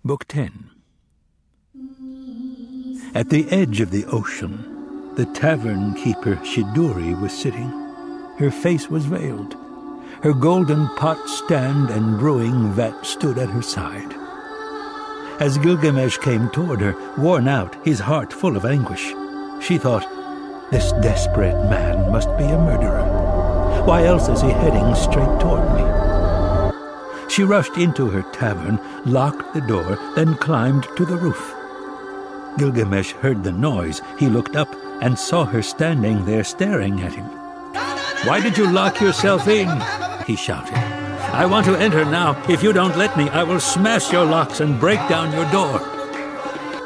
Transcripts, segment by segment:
Book 10. At the edge of the ocean, the tavern-keeper Shiduri was sitting. Her face was veiled. Her golden pot stand and brewing vat stood at her side. As Gilgamesh came toward her, worn out, his heart full of anguish, she thought, "This desperate man must be a murderer. Why else is he heading straight toward me?" She rushed into her tavern, locked the door, then climbed to the roof. Gilgamesh heard the noise. He looked up and saw her standing there staring at him. "Why did you lock yourself in?" he shouted. "I want to enter now. If you don't let me, I will smash your locks and break down your door."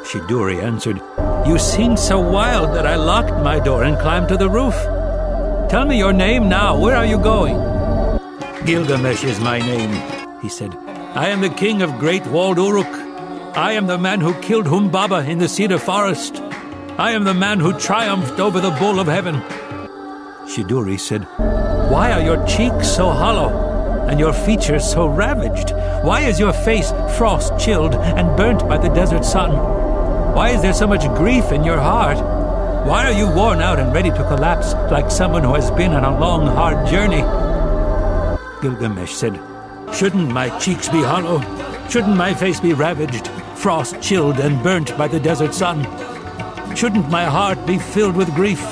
Shiduri answered, "You seemed so wild that I locked my door and climbed to the roof. Tell me your name now. Where are you going?" "Gilgamesh is my name," he said. "I am the king of Great Walled Uruk. I am the man who killed Humbaba in the cedar forest. I am the man who triumphed over the bull of heaven." Shiduri said, "Why are your cheeks so hollow and your features so ravaged? Why is your face frost-chilled and burnt by the desert sun? Why is there so much grief in your heart? Why are you worn out and ready to collapse like someone who has been on a long, hard journey?" Gilgamesh said, "Shouldn't my cheeks be hollow? Shouldn't my face be ravaged, frost-chilled and burnt by the desert sun? Shouldn't my heart be filled with grief?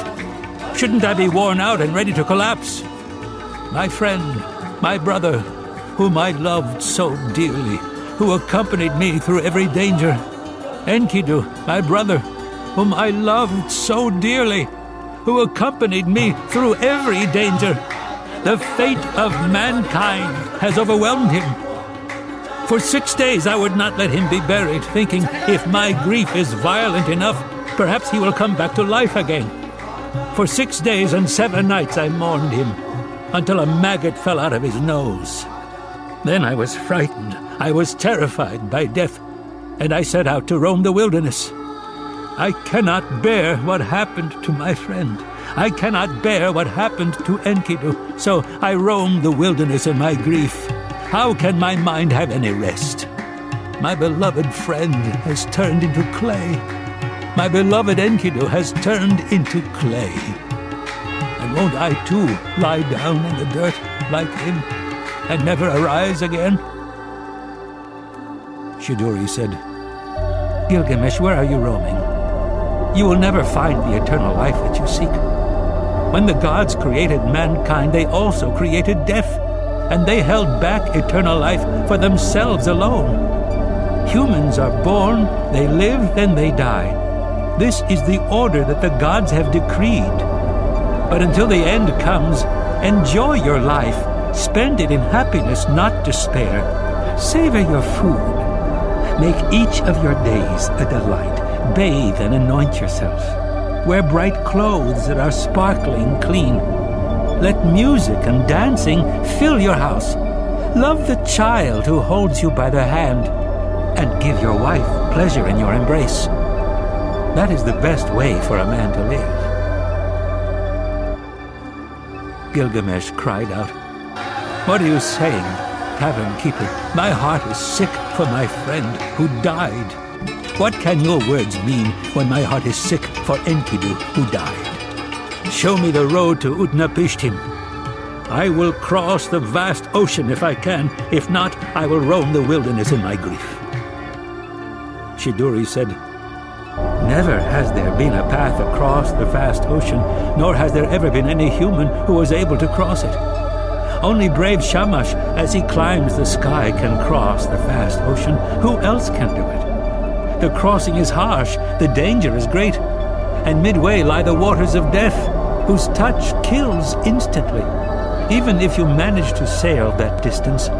Shouldn't I be worn out and ready to collapse? My friend, my brother, whom I loved so dearly, who accompanied me through every danger, Enkidu, my brother, whom I loved so dearly, who accompanied me through every danger. The fate of mankind has overwhelmed him. For 6 days I would not let him be buried, thinking if my grief is violent enough, perhaps he will come back to life again. For 6 days and 7 nights I mourned him, until a maggot fell out of his nose. Then I was frightened, I was terrified by death, and I set out to roam the wilderness. I cannot bear what happened to my friend. I cannot bear what happened to Enkidu, so I roam the wilderness in my grief. How can my mind have any rest? My beloved friend has turned into clay. My beloved Enkidu has turned into clay. And won't I too lie down in the dirt like him and never arise again?" Shiduri said, "Gilgamesh, where are you roaming? You will never find the eternal life that you seek. When the gods created mankind, they also created death, and they held back eternal life for themselves alone. Humans are born, they live, then they die. This is the order that the gods have decreed. But until the end comes, enjoy your life. Spend it in happiness, not despair. Savor your food. Make each of your days a delight. Bathe and anoint yourself. Wear bright clothes that are sparkling clean. Let music and dancing fill your house. Love the child who holds you by the hand, and give your wife pleasure in your embrace. That is the best way for a man to live." Gilgamesh cried out, "What are you saying, tavern-keeper? My heart is sick for my friend who died. What can your words mean when my heart is sick for Enkidu who died? Show me the road to Utnapishtim. I will cross the vast ocean if I can. If not, I will roam the wilderness in my grief." Shiduri said, "Never has there been a path across the vast ocean, nor has there ever been any human who was able to cross it. Only brave Shamash, as he climbs the sky, can cross the vast ocean. Who else can do it? The crossing is harsh, the danger is great, and midway lie the waters of death, whose touch kills instantly. Even if you manage to sail that distance,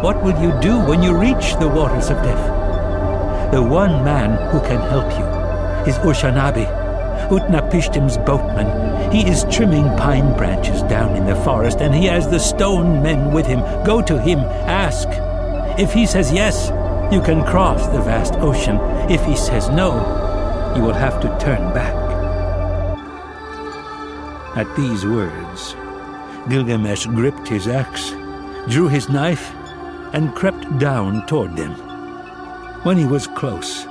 what will you do when you reach the waters of death? The one man who can help you is Urshanabi, Utnapishtim's boatman. He is trimming pine branches down in the forest, and he has the stone men with him. Go to him, ask. If he says yes, you can cross the vast ocean. If he says no, you will have to turn back." At these words, Gilgamesh gripped his axe, drew his knife, and crept down toward them. When he was close,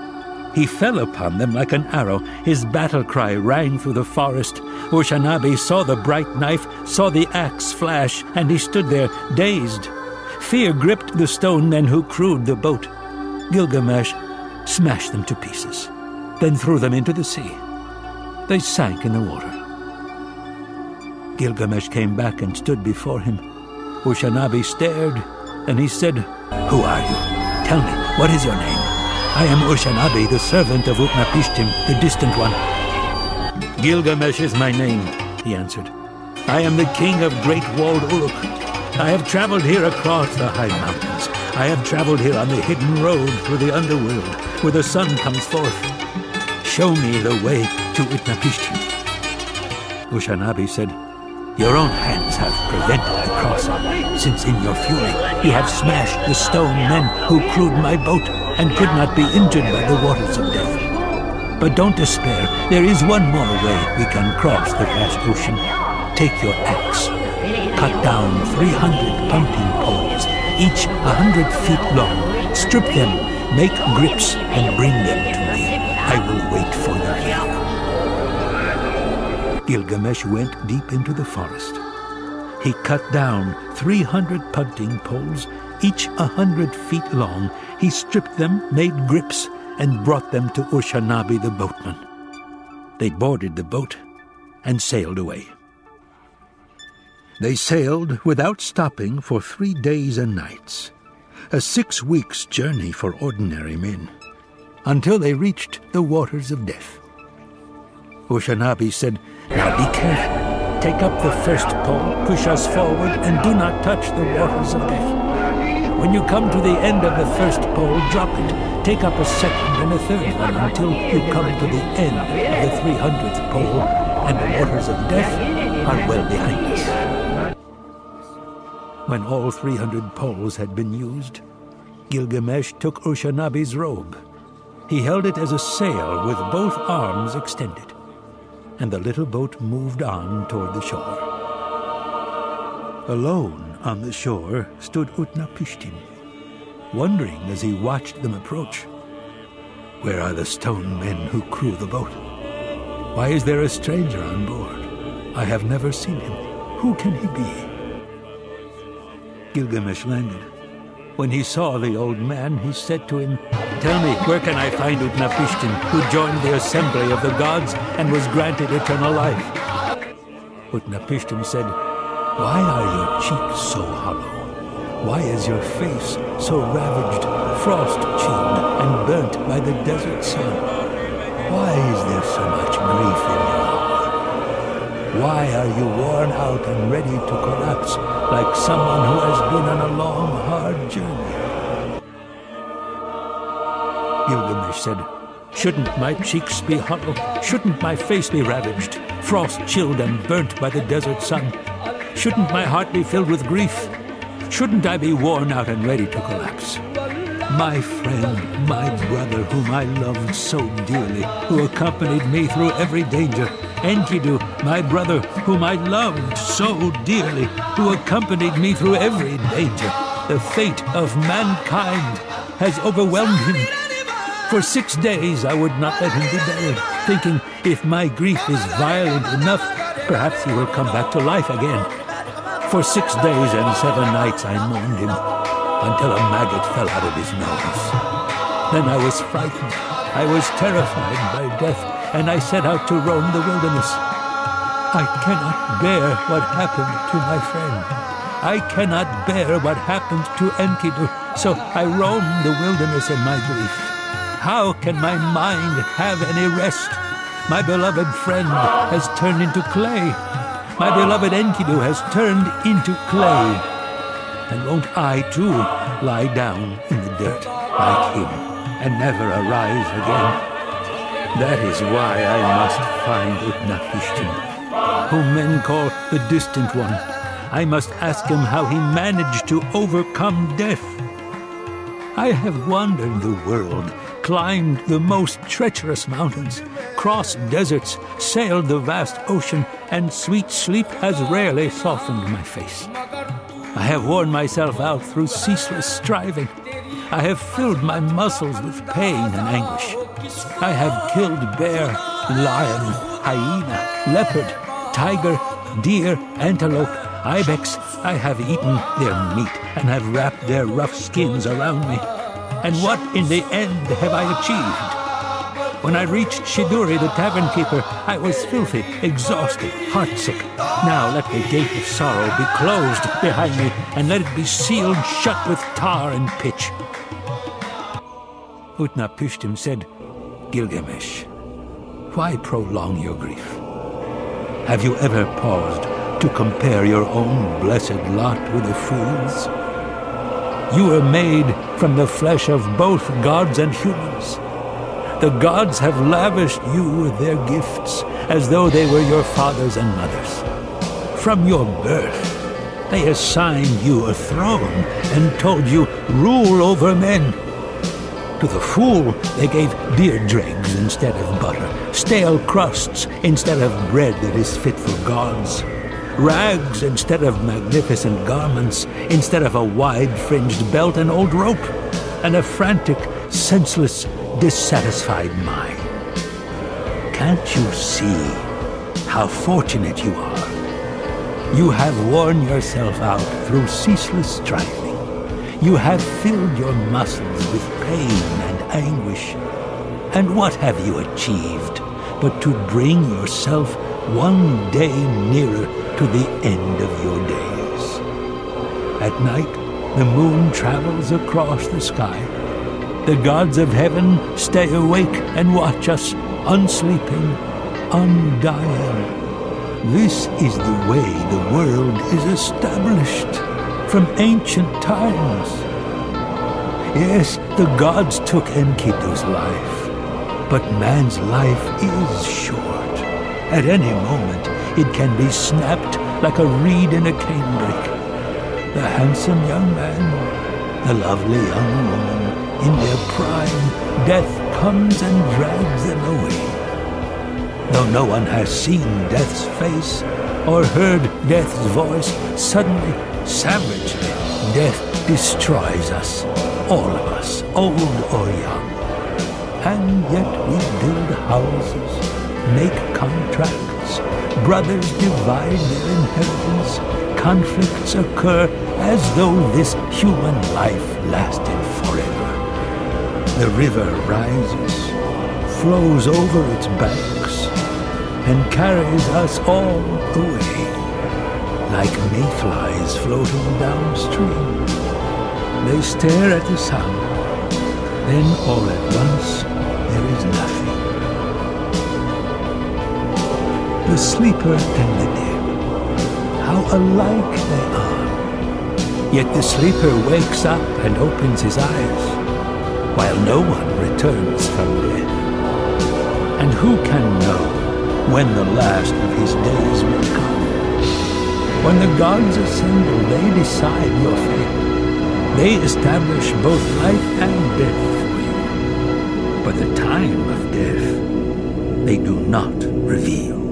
he fell upon them like an arrow. His battle cry rang through the forest. Urshanabi saw the bright knife, saw the axe flash, and he stood there, dazed. Fear gripped the stone men who crewed the boat. Gilgamesh smashed them to pieces, then threw them into the sea. They sank in the water. Gilgamesh came back and stood before him. Urshanabi stared, and he said, "Who are you? Tell me, what is your name?" "I am Urshanabi, the servant of Utnapishtim, the distant one." "Gilgamesh is my name," he answered. "I am the king of Great Walled Uruk. I have traveled here across the high mountains. I have traveled here on the hidden road through the underworld, where the sun comes forth. Show me the way to Utnapishtim." Urshanabi said, "Your own hands have prevented the crossing, since in your fury you have smashed the stone men who crewed my boat and could not be injured by the waters of death. But don't despair, there is one more way we can cross the vast ocean. Take your axe. Cut down 300 punting poles, each 100 feet long. Strip them, make grips, and bring them to me. I will wait for you here." Gilgamesh went deep into the forest. He cut down 300 punting poles, each 100 feet long. He stripped them, made grips, and brought them to Urshanabi the boatman. They boarded the boat and sailed away. They sailed without stopping for 3 days and nights, a 6 weeks' journey for ordinary men, until they reached the waters of death. Urshanabi said, "Now be careful. Take up the first pole, push us forward, and do not touch the waters of death. When you come to the end of the first pole, drop it. Take up a second and a third one until you come to the end of the 300th pole, and the waters of death are well behind us." When all 300 poles had been used, Gilgamesh took Urshanabi's robe. He held it as a sail with both arms extended, and the little boat moved on toward the shore. Alone on the shore stood Utnapishtim, wondering as he watched them approach, "Where are the stone men who crew the boat? Why is there a stranger on board? I have never seen him. Who can he be?" Gilgamesh landed. When he saw the old man, he said to him, "Tell me, where can I find Utnapishtim, who joined the assembly of the gods and was granted eternal life?" Utnapishtim said, "Why are your cheeks so hollow? Why is your face so ravaged, frost-chilled, and burnt by the desert sun? Why is there so much grief in your heart? Why are you worn out and ready to collapse like someone who has been on a long, hard journey?" Gilgamesh said, "Shouldn't my cheeks be hollow? Shouldn't my face be ravaged, frost-chilled and burnt by the desert sun? Shouldn't my heart be filled with grief? Shouldn't I be worn out and ready to collapse? My friend, my brother, whom I loved so dearly, who accompanied me through every danger, Enkidu, my brother, whom I loved so dearly, who accompanied me through every danger, the fate of mankind has overwhelmed him. For 6 days I would not let him be buried, thinking, if my grief is violent enough, perhaps he will come back to life again. For 6 days and 7 nights I mourned him, until a maggot fell out of his nose. Then I was frightened. I was terrified by death, and I set out to roam the wilderness. I cannot bear what happened to my friend. I cannot bear what happened to Enkidu, so I roamed the wilderness in my grief. How can my mind have any rest? My beloved friend has turned into clay. My beloved Enkidu has turned into clay. And won't I, too, lie down in the dirt like him and never arise again? That is why I must find Utnapishtim, whom men call the Distant One. I must ask him how he managed to overcome death. I have wandered the world, climbed the most treacherous mountains, crossed deserts, sailed the vast ocean, and sweet sleep has rarely softened my face. I have worn myself out through ceaseless striving. I have filled my muscles with pain and anguish. I have killed bear, lion, hyena, leopard, tiger, deer, antelope, ibex. I have eaten their meat and have wrapped their rough skins around me. And what in the end have I achieved? When I reached Shiduri, the tavern-keeper, I was filthy, exhausted, heartsick. Now let the gate of sorrow be closed behind me, and let it be sealed shut with tar and pitch. Utnapishtim said, Gilgamesh, why prolong your grief? Have you ever paused to compare your own blessed lot with a fool's? You were made from the flesh of both gods and humans. The gods have lavished you with their gifts as though they were your fathers and mothers. From your birth, they assigned you a throne and told you, rule over men. To the fool, they gave beer dregs instead of butter, stale crusts instead of bread that is fit for gods, rags instead of magnificent garments, instead of a wide-fringed belt and old rope, and a frantic, senseless, dissatisfied mind. Can't you see how fortunate you are? You have worn yourself out through ceaseless striving. You have filled your muscles with pain and anguish. And what have you achieved but to bring yourself one day nearer to the end of your days? At night, the moon travels across the sky. The gods of heaven stay awake and watch us, unsleeping, undying. This is the way the world is established from ancient times. Yes, the gods took Enkidu's life, but man's life is short. At any moment, it can be snapped like a reed in a canebrake. The handsome young man, the lovely young woman, in their prime, death comes and drags them away. Though no one has seen death's face or heard death's voice, suddenly, savagely, death destroys us, all of us, old or young. And yet we build houses, make contracts, brothers divide their inheritance, conflicts occur as though this human life lasted forever. The river rises, flows over its banks, and carries us all away, like mayflies floating downstream. They stare at the sun, then all at once there is nothing. The sleeper and the dead, how alike they are. Yet the sleeper wakes up and opens his eyes, while no one returns from death. And who can know when the last of his days will come? When the gods assemble, they decide your fate. They establish both life and death for you. But the time of death they do not reveal.